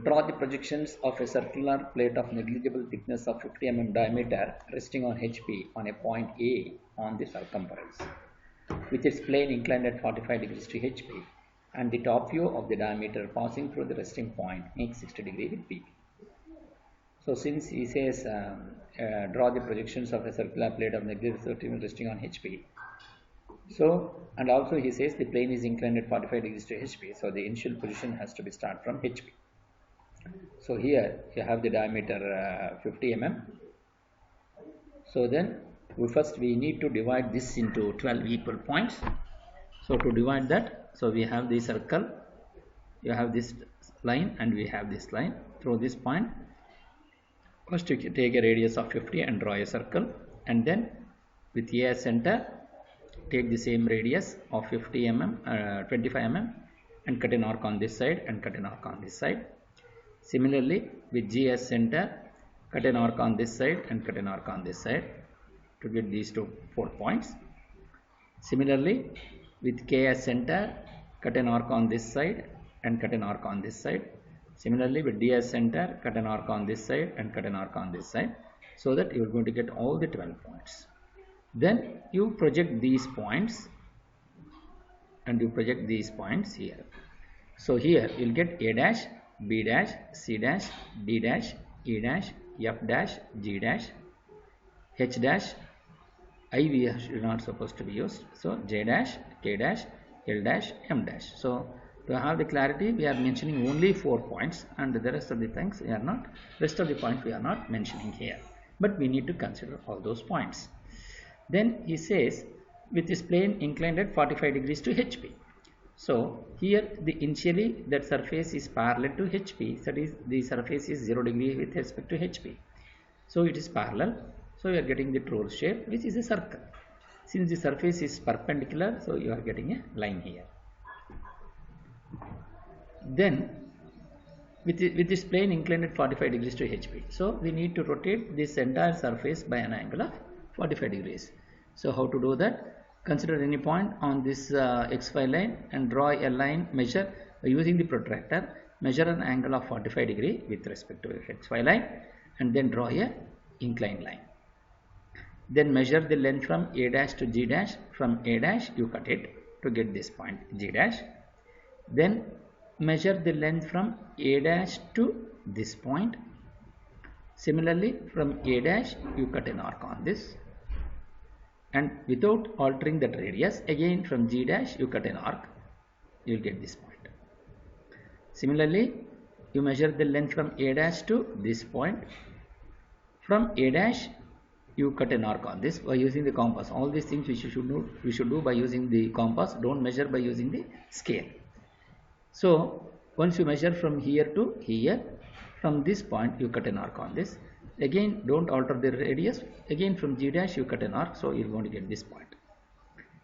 Draw the projections of a circular plate of negligible thickness of 50 mm diameter resting on HP on a point A on the circumference, with its plane inclined at 45 degrees to HP, and the top view of the diameter passing through the resting point makes 60 degree with P. So since he says draw the projections of a circular plate of negligible thickness resting on HP, so and also he says the plane is inclined at 45 degrees to HP, so the initial position has to be start from HP. So here you have the diameter 50 mm. So then we need to divide this into 12 equal points. So to divide that, so we have the circle, you have this line and we have this line through this point. First you take a radius of 50 and draw a circle, and then with A as center take the same radius of 50 mm, 25 mm, and cut an arc on this side and cut an arc on this side. Similarly with G as center, cut an arc on this side and cut an arc on this side to get these 4 points. Similarly with K as center, cut an arc on this side and cut an arc on this side. Similarly with D as center, cut an arc on this side and cut an arc on this side, so that you are going to get all the 12 points. Then you project these points and you project these points here. So here you will get A dash, B dash, C dash, D dash, E dash, F dash, G dash, H dash, I we are not supposed to be used. So J dash, K dash, L dash, M dash. So to have the clarity, we are mentioning only 4 points, and the rest of the things we are not. Rest of the points we are not mentioning here, but we need to consider all those points. Then he says with this plane inclined at 45 degrees to HP. So here the initially that surface is parallel to HP, that is the surface is 0 degree with respect to HP. So it is parallel. So you are getting the trough shape, which is a circle. Since the surface is perpendicular, so you are getting a line here. Then with this plane inclined at 45 degrees to HP, so we need to rotate this entire surface by an angle of 45 degrees. So how to do that? Consider any point on this XY line and draw a line, measure using the protractor, measure an angle of 45 degree with respect to XY line, and then draw a inclined line. Then measure the length from A dash to G dash. From A dash you cut it to get this point G dash. Then measure the length from A dash to this point. Similarly from A dash you cut an arc on this, and without altering that radius, again from G dash you cut an arc, you will get this point. Similarly you measure the length from A dash to this point. From A dash you cut an arc on this by using the compass. All these things we should do by using the compass. Don't measure by using the scale. So once you measure from here to here, from this point you cut an arc on this. Again don't alter the radius. Again from G dash you cut an arc, so you are going to get this point.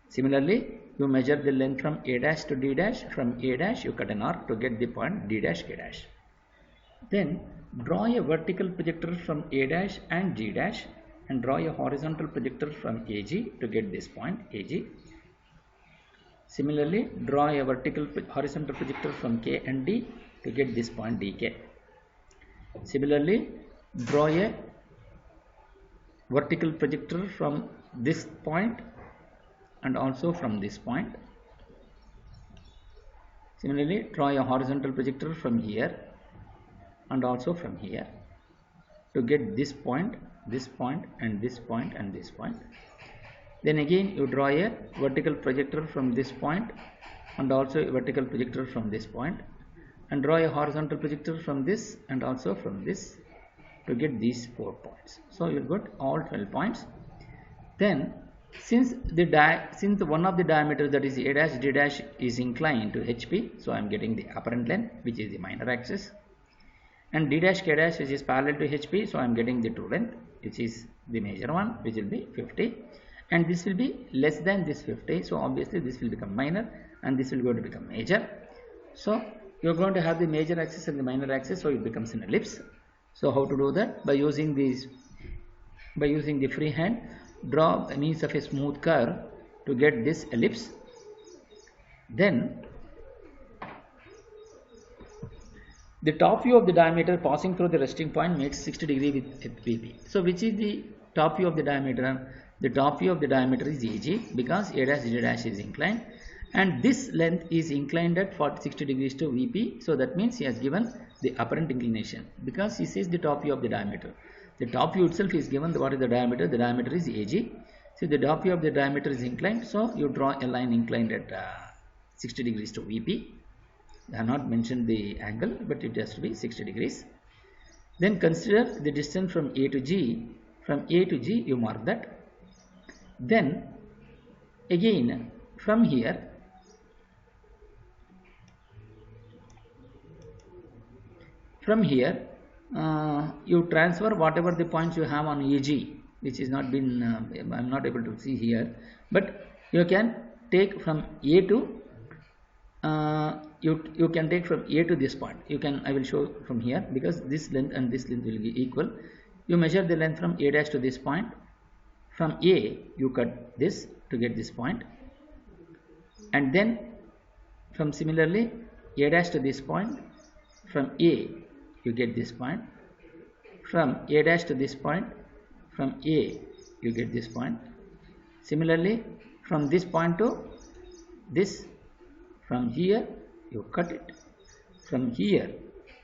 Similarly you measure the length from A dash to D dash. From A dash you cut an arc to get the point D dash K dash. Then draw a vertical projector from A dash and G dash, and draw a horizontal projector from AG to get this point AG. Similarly draw a horizontal projector from K and D to get this point DK. Similarly draw a vertical projector from this point and also from this point. Similarly draw a horizontal projector from here and also from here to get this point and this point and this point. Then again you draw a vertical projector from this point and also a vertical projector from this point, and draw a horizontal projector from this and also from this to get these 4 points. So you got all 12 points. Then since one of the diameters, that is A dash D dash, is inclined to HP, so I am getting the apparent length, which is the minor axis, and D dash K dash, which is parallel to HP, so I am getting the true length, which is the major one, which will be 50, and this will be less than this 50, so obviously this will become minor and this will go to become major. So you are going to have the major axis and the minor axis, so it becomes an ellipse. So how to do that? By using these, by using the free hand, draw a means of a smooth curve to get this ellipse. Then The top view of the diameter passing through the resting point makes 60 degree with VP. So which is the top view of the diameter? The top view of the diameter is AG because A dash D dash is inclined, and this length is inclined at 60 degrees to VP. So that means he has given the apparent inclination because he says the top view of the diameter. The top view itself is given what is the diameter. The diameter is AG. So the top view of the diameter is inclined. So you draw a line inclined at 60 degrees to VP. I have not mentioned the angle, but it has to be 60 degrees. Then consider the distance from A to G. From A to G you mark that. Then again from here you transfer whatever the points you have on AG, which is not been I am not able to see here, but you can take from A to you can take from A to this point. I will show from here because this length and this length will be equal. You measure the length from A dash to this point. From A you cut this to get this point, and then from similarly A dash to this point. From A you get this point. From A dash to this point. From A you get this point. Similarly from this point to this. From here you cut it. From here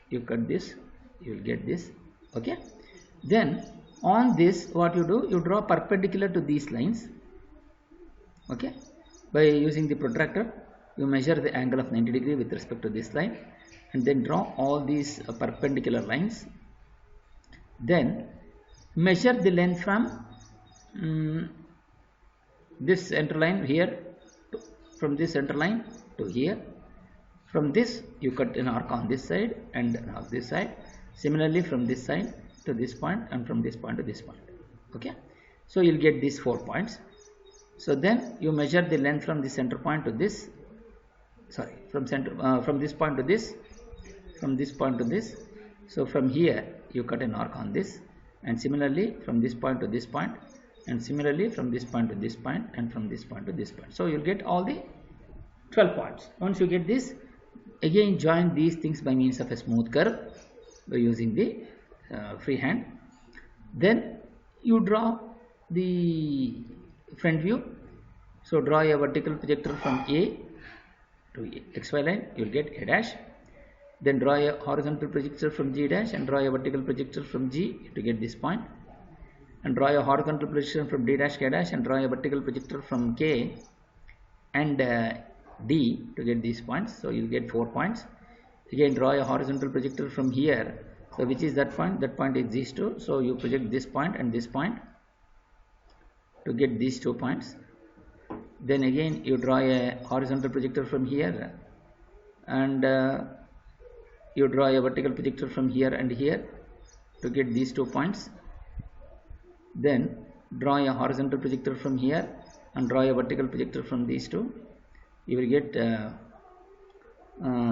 you cut this. You will get this. Okay. Then on this what you do, you draw perpendicular to these lines. Okay. By using the protractor you measure the angle of 90 degree with respect to this line, and then draw all these perpendicular lines. Then measure the length from this center line here from this center line to here. From this you cut an arc on this side and an arc this side. Similarly from this side to this point, and from this point to this point. Okay. So you'll get these 4 points. So then you measure the length from the center point to this. Sorry, from this point to this. From this point to this. So from here you cut an arc on this, and similarly from this point to this point, and similarly from this point to this point, and from this point to this point. So you'll get all the 12 points. Once you get this, again join these things by means of a smooth curve by using the freehand. Then you draw the front view. So draw a vertical projector from A to XY line, you will get A dash. Then draw a horizontal projector from G dash and draw a vertical projector from G to get this point. And draw a horizontal projection from D dash K dash and draw a vertical projector from K and D to get these points. So you will get 4 points. Again draw a horizontal projector from here. So which is that point? That point is these two. So you project this point and this point to get these 2 points. Then again you draw a horizontal projector from here, and you draw a vertical projector from here and here to get these 2 points. Then draw a horizontal projector from here and draw a vertical projector from these two. You will get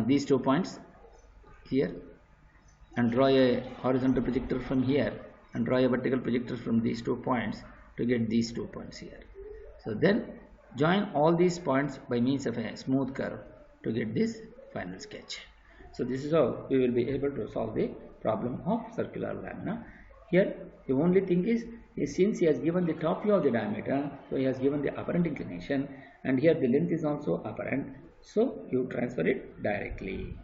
these 2 points here, and draw a horizontal projector from here and draw a vertical projector from these 2 points to get these 2 points here. So then join all these points by means of a smooth curve to get this final sketch. So this is how we will be able to solve the problem of circular lamina. Here the only thing is since he has given the top view of the diameter, so he has given the apparent inclination, and here the length is also apparent, so you transfer it directly.